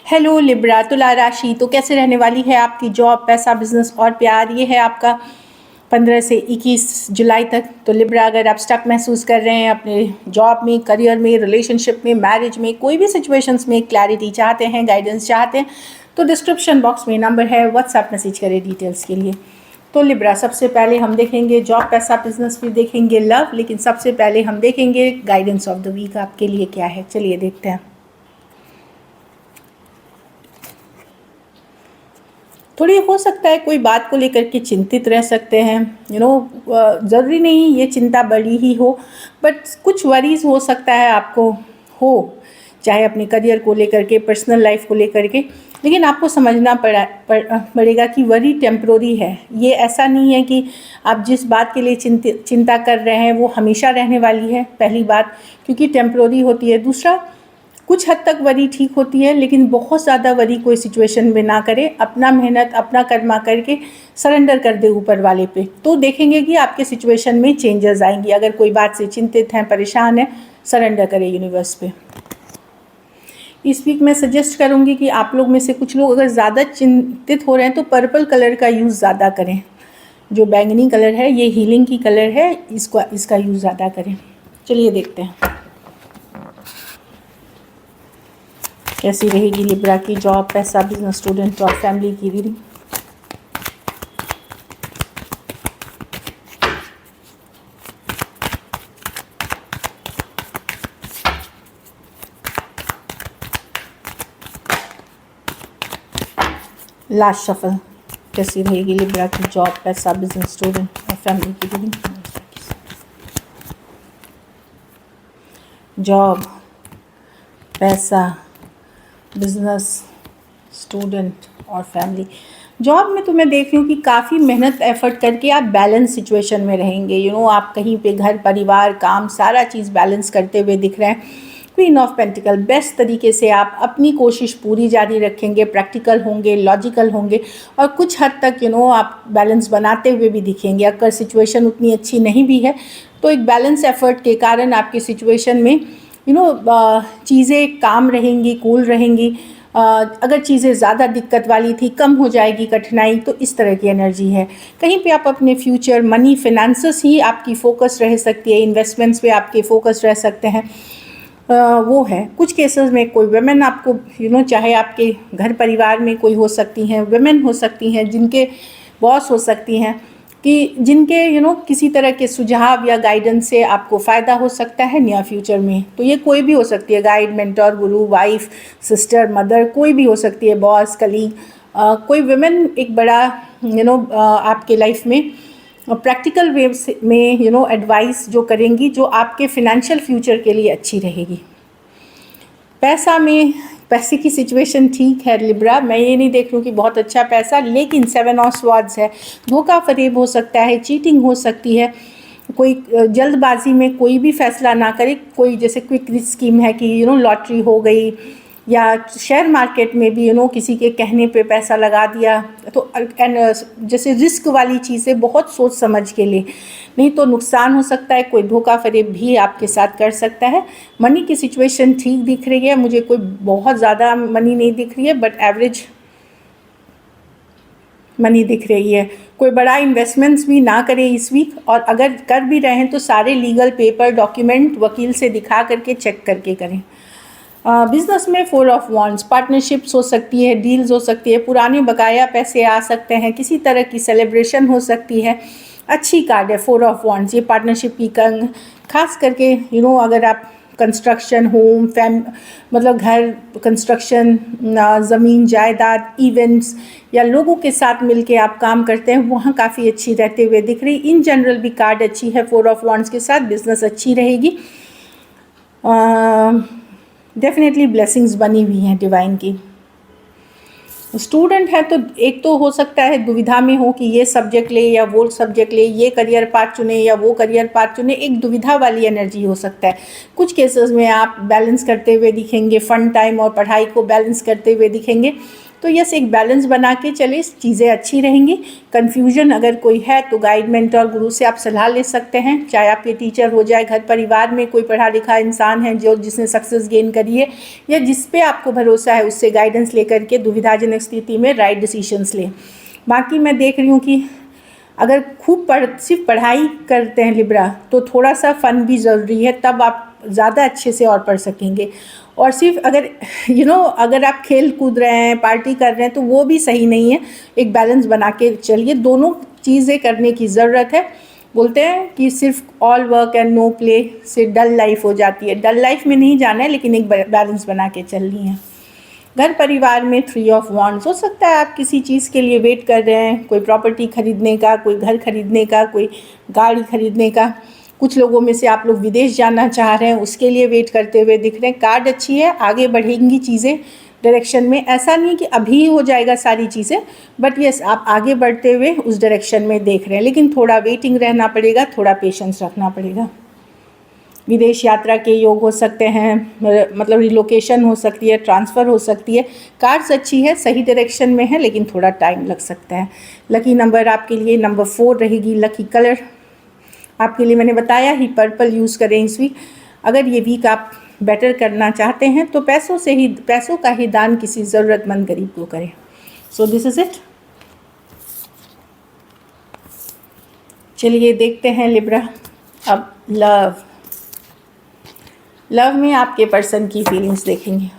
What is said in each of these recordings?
Hello Libra, तुला राशि तो कैसे रहने वाली है आपकी जॉब, पैसा, बिजनेस और प्यार। ये है आपका 15 से 21 जुलाई तक। तो लिब्रा, अगर आप स्टक महसूस कर रहे हैं अपने जॉब में, करियर में, रिलेशनशिप में, मैरिज में, कोई भी सिचुएशंस में क्लैरिटी चाहते हैं, गाइडेंस चाहते हैं, तो डिस्क्रिप्शन बॉक्स में नंबर है, व्हाट्सएप मैसेज करें डिटेल्स के लिए। तो लिब्रा, सबसे पहले हम देखेंगे जॉब, पैसा, बिजनेस, फिर देखेंगे लव, लेकिन सबसे पहले हम देखेंगे गाइडेंस ऑफ द वीक आपके लिए क्या है। चलिए देखते हैं। थोड़ी हो सकता है कोई बात को लेकर के चिंतित रह सकते हैं, ज़रूरी नहीं ये चिंता बड़ी ही हो, बट कुछ वरीज हो सकता है आपको, हो चाहे अपने करियर को लेकर के, पर्सनल लाइफ को लेकर के। लेकिन आपको समझना पड़ेगा कि वरी टेम्प्रोरी है। ये ऐसा नहीं है कि आप जिस बात के लिए चिंता कर रहे हैं वो हमेशा रहने वाली है, पहली बात, क्योंकि टेम्प्रोरी होती है। दूसरा, कुछ हद तक वरी ठीक होती है, लेकिन बहुत ज़्यादा वरी कोई सिचुएशन में ना करें। अपना मेहनत, अपना कर्मा करके सरेंडर कर दे ऊपर वाले पे, तो देखेंगे कि आपके सिचुएशन में चेंजेस आएंगी। अगर कोई बात से चिंतित हैं, परेशान हैं, सरेंडर करें यूनिवर्स पे। इस वीक मैं सजेस्ट करूँगी कि आप लोग में से कुछ लोग अगर ज़्यादा चिंतित हो रहे हैं तो पर्पल कलर का यूज़ ज़्यादा करें। जो बैंगनी कलर है ये हीलिंग की कलर है, इसका यूज़ ज़्यादा करें। चलिए देखते हैं कैसी रहेगी लिब्रा की जॉब, पैसा, बिजनेस, स्टूडेंट और फैमिली की रीडिंग। लास्ट शफल, कैसी रहेगी लिब्रा की जॉब, पैसा, बिजनेस, स्टूडेंट और फैमिली की रीडिंग। जॉब, पैसा, बिजनेस, स्टूडेंट और फैमिली। जॉब में तो मैं देख रही हूँ कि काफ़ी मेहनत एफर्ट करके आप बैलेंस सिचुएशन में रहेंगे। आप कहीं पे घर, परिवार, काम, सारा चीज़ बैलेंस करते हुए दिख रहे हैं। क्वीन ऑफ पेंटिकल, बेस्ट तरीके से आप अपनी कोशिश पूरी जारी रखेंगे, प्रैक्टिकल होंगे, लॉजिकल होंगे और कुछ हद तक आप बैलेंस बनाते हुए भी दिखेंगे। अगर सिचुएशन उतनी अच्छी नहीं भी है तो एक बैलेंस एफर्ट के कारण आपकी सिचुएशन में चीज़ें काम रहेंगी, कूल रहेंगी। अगर चीज़ें ज़्यादा दिक्कत वाली थी, कम हो जाएगी कठिनाई। तो इस तरह की एनर्जी है। कहीं पे आप अपने फ्यूचर, मनी, फिनेंसेस ही आपकी फोकस रह सकती है, इन्वेस्टमेंट्स पे आपके फोकस रह सकते हैं। वो है कुछ केसेस में कोई वुमेन आपको चाहे आपके घर परिवार में कोई हो सकती हैं, वुमेन हो सकती हैं जिनके बॉस हो सकती हैं, कि जिनके किसी तरह के सुझाव या गाइडेंस से आपको फ़ायदा हो सकता है नियर फ्यूचर में। तो ये कोई भी हो सकती है, गाइड, मेंटर, गुरु, वाइफ, सिस्टर, मदर, कोई भी हो सकती है, बॉस, कलीग। कोई वुमेन एक बड़ा आपके लाइफ में प्रैक्टिकल वे में एडवाइस जो करेंगी, जो आपके फिनेंशियल फ्यूचर के लिए अच्छी रहेगी। पैसे की सिचुएशन ठीक है लिब्रा, मैं ये नहीं देख रही हूँ कि बहुत अच्छा पैसा, लेकिन 7 ऑफ स्वॉर्ड्स है। धोखा फरेब हो सकता है, चीटिंग हो सकती है। कोई जल्दबाजी में कोई भी फैसला ना करे। कोई जैसे क्विक स्कीम है कि लॉटरी हो गई, या शेयर मार्केट में भी किसी के कहने पे पैसा लगा दिया। तो जैसे रिस्क वाली चीज़ें बहुत सोच समझ के लिए, नहीं तो नुकसान हो सकता है। कोई धोखा फरेब भी आपके साथ कर सकता है। मनी की सिचुएशन ठीक दिख रही है, मुझे कोई बहुत ज़्यादा मनी नहीं दिख रही है, बट एवरेज मनी दिख रही है। कोई बड़ा इन्वेस्टमेंट्स भी ना करें इस वीक, और अगर कर भी रहे हैं तो सारे लीगल पेपर, डॉक्यूमेंट वकील से दिखा करके चेक करके करें। बिजनेस में 4 ऑफ वॉन्ड्स, पार्टनरशिप्स हो सकती है, डील्स हो सकती है, पुराने बकाया पैसे आ सकते हैं, किसी तरह की सेलिब्रेशन हो सकती है। अच्छी कार्ड है 4 ऑफ वॉन्ड्स, ये पार्टनरशिप की खास करके अगर आप कंस्ट्रक्शन, होम, मतलब घर कंस्ट्रक्शन, ज़मीन जायदाद, इवेंट्स या लोगों के साथ मिलके आप काम करते हैं, वहाँ काफ़ी अच्छी रहते हुए दिख रही। इन जनरल भी कार्ड अच्छी है 4 ऑफ वॉन्ड्स के साथ। बिजनेस अच्छी रहेगी। डेफिनेटली ब्लेसिंग्स बनी हुई हैं डिवाइन की। स्टूडेंट है तो एक तो हो सकता है दुविधा में हो कि ये सब्जेक्ट ले या वो सब्जेक्ट ले, ये करियर पाथ चुने या वो करियर पाथ चुने, एक दुविधा वाली एनर्जी हो सकता है। कुछ केसेस में आप बैलेंस करते हुए दिखेंगे, फन टाइम और पढ़ाई को बैलेंस करते हुए दिखेंगे। तो यस, एक बैलेंस बना के चले, चीज़ें अच्छी रहेंगी। कन्फ्यूजन अगर कोई है तो गाइड, मेंटर, गुरु से आप सलाह ले सकते हैं, चाहे आपके टीचर हो जाए, घर परिवार में कोई पढ़ा लिखा इंसान है जिसने सक्सेस गेन करी है, या जिस पे आपको भरोसा है, उससे गाइडेंस लेकर के दुविधाजनक स्थिति में राइट डिसीजंस लें। बाकी मैं देख रही हूँ कि अगर खूब सिर्फ पढ़ाई करते हैं लिब्रा, तो थोड़ा सा फ़न भी ज़रूरी है, तब आप ज़्यादा अच्छे से और पढ़ सकेंगे। और सिर्फ अगर अगर आप खेल कूद रहे हैं, पार्टी कर रहे हैं, तो वो भी सही नहीं है। एक बैलेंस बना के चलिए, दोनों चीज़ें करने की ज़रूरत है। बोलते हैं कि सिर्फ all work and no play से डल लाइफ हो जाती है। डल लाइफ में नहीं जाना है, लेकिन एक बैलेंस बना के चलनी है। घर परिवार में 3 ऑफ वांड्स, हो सकता है आप किसी चीज़ के लिए वेट कर रहे हैं, कोई प्रॉपर्टी खरीदने का, कोई घर खरीदने का, कोई गाड़ी खरीदने का। कुछ लोगों में से आप लोग विदेश जाना चाह रहे हैं, उसके लिए वेट करते हुए दिख रहे हैं। कार्ड अच्छी है, आगे बढ़ेंगी चीज़ें डायरेक्शन में। ऐसा नहीं कि अभी हो जाएगा सारी चीज़ें, बट यस, आप आगे बढ़ते हुए उस डायरेक्शन में देख रहे हैं, लेकिन थोड़ा वेटिंग रहना पड़ेगा, थोड़ा पेशेंस रखना पड़ेगा। विदेश यात्रा के योग हो सकते हैं, मतलब रिलोकेशन हो सकती है, ट्रांसफ़र हो सकती है। कार्ड्स अच्छी है, सही डायरेक्शन में है, लेकिन थोड़ा टाइम लग सकता है। लकी नंबर आपके लिए नंबर 4 रहेगी। लकी कलर आपके लिए मैंने बताया ही, पर्पल यूज़ करें इस वीक। अगर ये वीक आप बेटर करना चाहते हैं तो पैसों का ही दान किसी ज़रूरतमंद गरीब को करें। So this is it. चलिए देखते हैं लिब्रा, अब लव में आपके पर्सन की फीलिंग्स देखेंगे।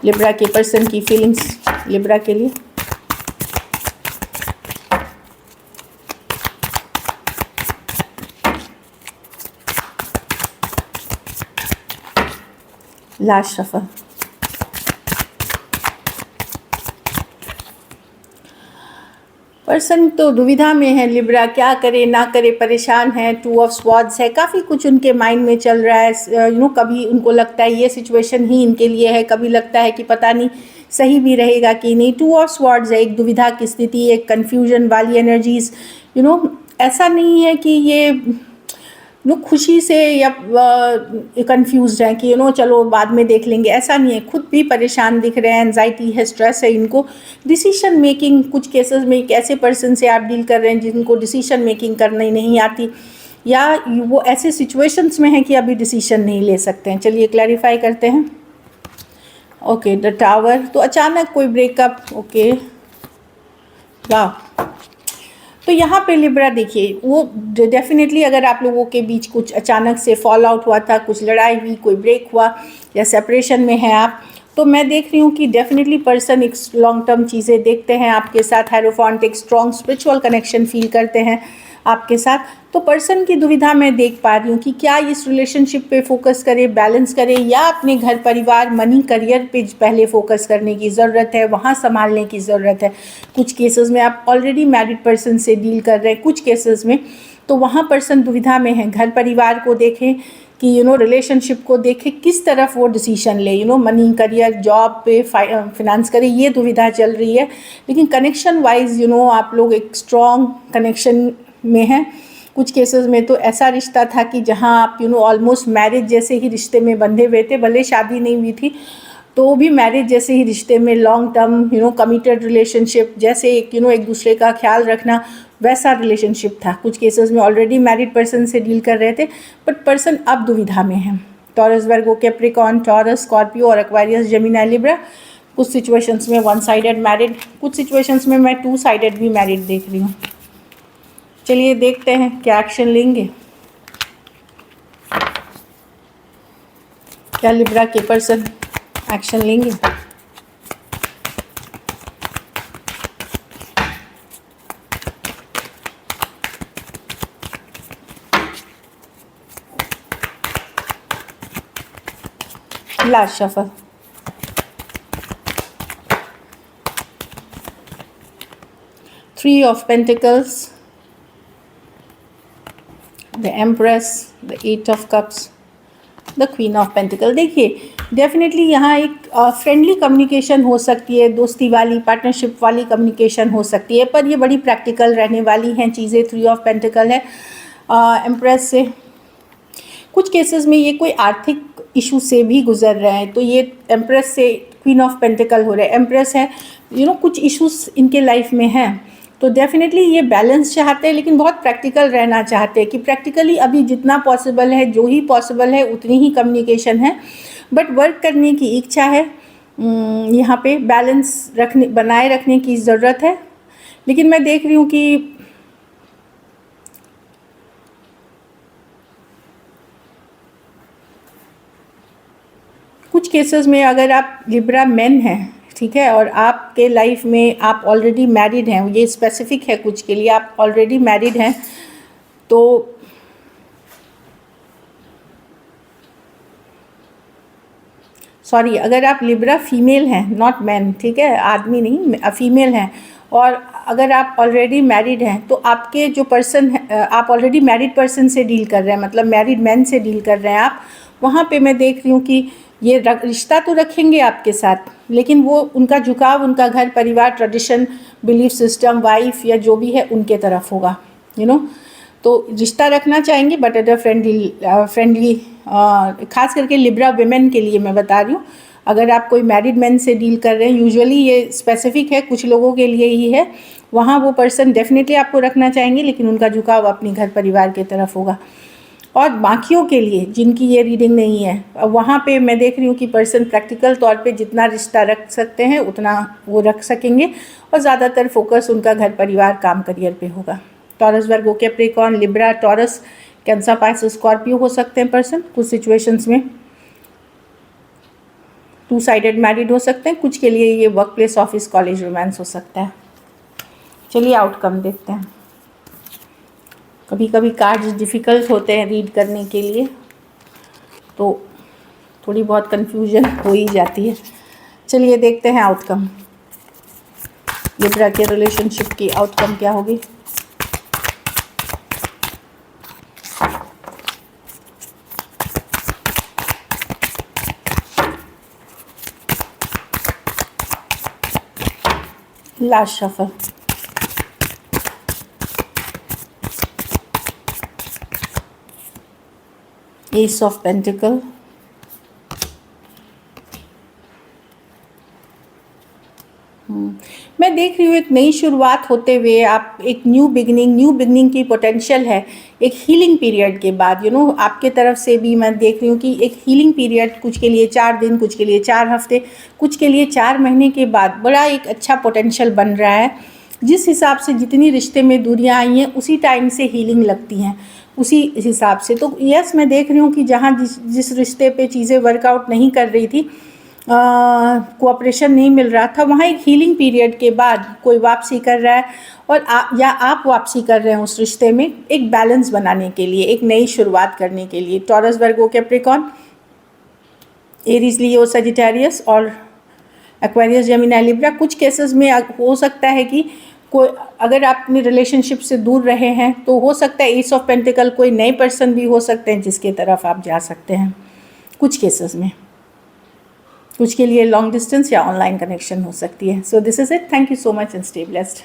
लिब्रा के पर्सन की फीलिंग्स लिब्रा के लिए। Last shuffle. पर्सन तो दुविधा में है लिब्रा, क्या करे ना करे, परेशान है। 2 ऑफ स्वॉर्ड्स है, काफ़ी कुछ उनके माइंड में चल रहा है। कभी उनको लगता है ये सिचुएशन ही इनके लिए है, कभी लगता है कि पता नहीं सही भी रहेगा कि नहीं। 2 ऑफ स्वॉर्ड्स है, एक दुविधा की स्थिति, एक कन्फ्यूजन वाली एनर्जीज। ऐसा नहीं है कि ये खुशी से या कंफ्यूज हैं कि चलो बाद में देख लेंगे, ऐसा नहीं है। खुद भी परेशान दिख रहे हैं, एंजाइटी है, स्ट्रेस है इनको। डिसीजन मेकिंग, कुछ केसेस में एक ऐसे पर्सन से आप डील कर रहे हैं जिनको डिसीजन मेकिंग करनी नहीं आती, या वो ऐसे सिचुएशंस में हैं कि अभी डिसीजन नहीं ले सकते हैं। चलिए क्लैरिफाई करते हैं। ओके, द टावर, तो अचानक कोई ब्रेकअप। ओके, वाह। तो यहाँ पे लिब्रा देखिए, वो डेफिनेटली अगर आप लोगों के बीच कुछ अचानक से फॉल आउट हुआ था, कुछ लड़ाई हुई, कोई ब्रेक हुआ, या सेपरेशन में है आप, तो मैं देख रही हूँ कि डेफिनेटली पर्सन एक लॉन्ग टर्म चीज़ें देखते हैं आपके साथ। हायरोफांट एक स्ट्रॉन्ग स्पिरिचुअल कनेक्शन फील करते हैं आपके साथ। तो पर्सन की दुविधा मैं देख पा रही हूँ कि क्या इस रिलेशनशिप पे फोकस करें, बैलेंस करें, या अपने घर परिवार, मनी, करियर पे पहले फोकस करने की ज़रूरत है, वहाँ संभालने की ज़रूरत है। कुछ केसेस में आप ऑलरेडी मैरिड पर्सन से डील कर रहे हैं, कुछ केसेस में तो वहाँ पर्सन दुविधा में है। घर परिवार को देखें कि रिलेशनशिप को देखें, किस तरफ वो डिसीजन ले, मनी, करियर, जॉब पे फाइनेंस करे, ये दुविधा चल रही है। लेकिन कनेक्शन वाइज आप लोग एक स्ट्रॉन्ग कनेक्शन में हैं। कुछ केसेस में तो ऐसा रिश्ता था कि जहां आप ऑलमोस्ट मैरिज जैसे ही रिश्ते में बंधे हुए थे, भले शादी नहीं हुई थी तो भी मैरिज जैसे ही रिश्ते में, लॉन्ग टर्म कमिटेड रिलेशनशिप, जैसे एक दूसरे का ख्याल रखना, वैसा रिलेशनशिप था। कुछ केसेस में ऑलरेडी मैरिड पर्सन से डील कर रहे थे, बट पर्सन अब दुविधा में है। Taurus, Virgo, Capricorn, taurus, Scorpio और एक्वारियस, जेमिनी, लिब्रा। कुछ सिचुएशंस में 1 साइडेड मैरिड, कुछ सिचुएशंस में मैं 2 साइडेड भी मैरिड देख रही हूँ। चलिए देखते हैं क्या एक्शन लेंगे, क्या लिब्रा के पर्सन एक्शन लेंगे। Last shuffle. Three of Pentacles, the Empress, the 8 of Cups, the Queen of Pentacles। देखिए डेफिनेटली यहाँ एक फ्रेंडली कम्युनिकेशन हो सकती है, दोस्ती वाली, पार्टनरशिप वाली कम्युनिकेशन हो सकती है, पर ये बड़ी प्रैक्टिकल रहने वाली हैं चीज़ें। 3 ऑफ पेंटिकल है एम्प्रेस से। कुछ केसेस में ये कोई आर्थिक इशू से भी गुजर रहे हैं, तो ये एम्प्रेस से क्वीन ऑफ पेंटिकल हो रहे हैं, एम्प्रेस है, कुछ इश्यूज इनके लाइफ में हैं। तो डेफिनेटली ये बैलेंस चाहते हैं, लेकिन बहुत प्रैक्टिकल रहना चाहते हैं कि प्रैक्टिकली अभी जितना पॉसिबल है, जो ही पॉसिबल है उतनी ही कम्युनिकेशन है, बट वर्क करने की इच्छा है। यहाँ पे बैलेंस बनाए रखने की ज़रूरत है। लेकिन मैं देख रही हूँ कि कुछ केसेस में अगर आप लिब्रा मेन हैं, ठीक है, और आपके लाइफ में आप ऑलरेडी मैरिड हैं, ये स्पेसिफिक है कुछ के लिए, आप ऑलरेडी मैरिड हैं, तो सॉरी, अगर आप लिब्रा फीमेल हैं, नॉट मैन, ठीक है, आदमी नहीं, फीमेल हैं, और अगर आप ऑलरेडी मैरिड हैं, तो आपके जो पर्सन है, आप ऑलरेडी मैरिड पर्सन से डील कर रहे हैं, मतलब मैरिड मैन से डील कर रहे हैं आप, वहाँ पे मैं देख रही हूँ कि ये रिश्ता तो रखेंगे आपके साथ, लेकिन वो उनका झुकाव उनका घर परिवार, ट्रेडिशन, बिलीफ सिस्टम, वाइफ या जो भी है उनके तरफ होगा, तो रिश्ता रखना चाहेंगे, बट एट अ फ्रेंडली खास करके लिब्रा विमेन के लिए मैं बता रही हूँ। अगर आप कोई मैरिड मैन से डील कर रहे हैं, यूजुअली ये स्पेसिफिक है, कुछ लोगों के लिए ही है, वहाँ वो पर्सन डेफिनेटली आपको रखना चाहेंगे, लेकिन उनका झुकाव अपनी घर परिवार की तरफ होगा। और बाकियों के लिए जिनकी ये रीडिंग नहीं है, वहाँ पे मैं देख रही हूँ कि पर्सन प्रैक्टिकल तौर पे जितना रिश्ता रख सकते हैं उतना वो रख सकेंगे, और ज़्यादातर फोकस उनका घर परिवार, काम, करियर पे होगा। Taurus, Virgo, Capricorn, Libra, Taurus, Cancer, Pisces, Scorpio हो सकते हैं पर्सन कुछ सिचुएशंस में। 2 साइडेड मैरिड हो सकते हैं, कुछ के लिए ये work place, office, college, romance हो सकता है। चलिए आउटकम देखते हैं। कभी कभी कार्ड्स डिफ़िकल्ट होते हैं रीड करने के लिए, तो थोड़ी बहुत कन्फ्यूजन हो ही जाती है। चलिए देखते हैं आउटकम, लिब्रा के रिलेशनशिप की आउटकम क्या होगी। Last shuffle, S of pentacle, मैं देख रही हूँ एक नई शुरुआत होते हुए, आप एक न्यू बिगनिंग की पोटेंशियल है एक हीलिंग पीरियड के बाद। आपके तरफ से भी मैं देख रही हूँ कि एक हीलिंग पीरियड, कुछ के लिए 4 दिन, कुछ के लिए 4 हफ्ते, कुछ के लिए 4 महीने के बाद बड़ा एक अच्छा पोटेंशियल बन रहा है। जिस हिसाब से जितनी रिश्ते में दूरियाँ आई हैं, उसी टाइम से हीलिंग लगती हैं, उसी हिसाब से। तो यस, मैं देख रही हूँ कि जहाँ जिस रिश्ते पे चीज़ें वर्कआउट नहीं कर रही थी, कोऑपरेशन नहीं मिल रहा था, वहाँ एक हीलिंग पीरियड के बाद कोई वापसी कर रहा है, और आप वापसी कर रहे हैं उस रिश्ते में एक बैलेंस बनाने के लिए, एक नई शुरुआत करने के लिए। टॉरस, वर्गो, कैप्रिकॉर्न, एरीज, लियो, सजिटेरियस और एक्वेरियस, जेमिनी, लिब्रा। कुछ केसेस में हो सकता है कि कोई, अगर आप अपनी रिलेशनशिप से दूर रहे हैं, तो हो सकता है एस ऑफ पेंटिकल कोई नए पर्सन भी हो सकते हैं जिसके तरफ आप जा सकते हैं कुछ केसेस में। कुछ के लिए लॉन्ग डिस्टेंस या ऑनलाइन कनेक्शन हो सकती है। So this is it, thank you so much and stay blessed.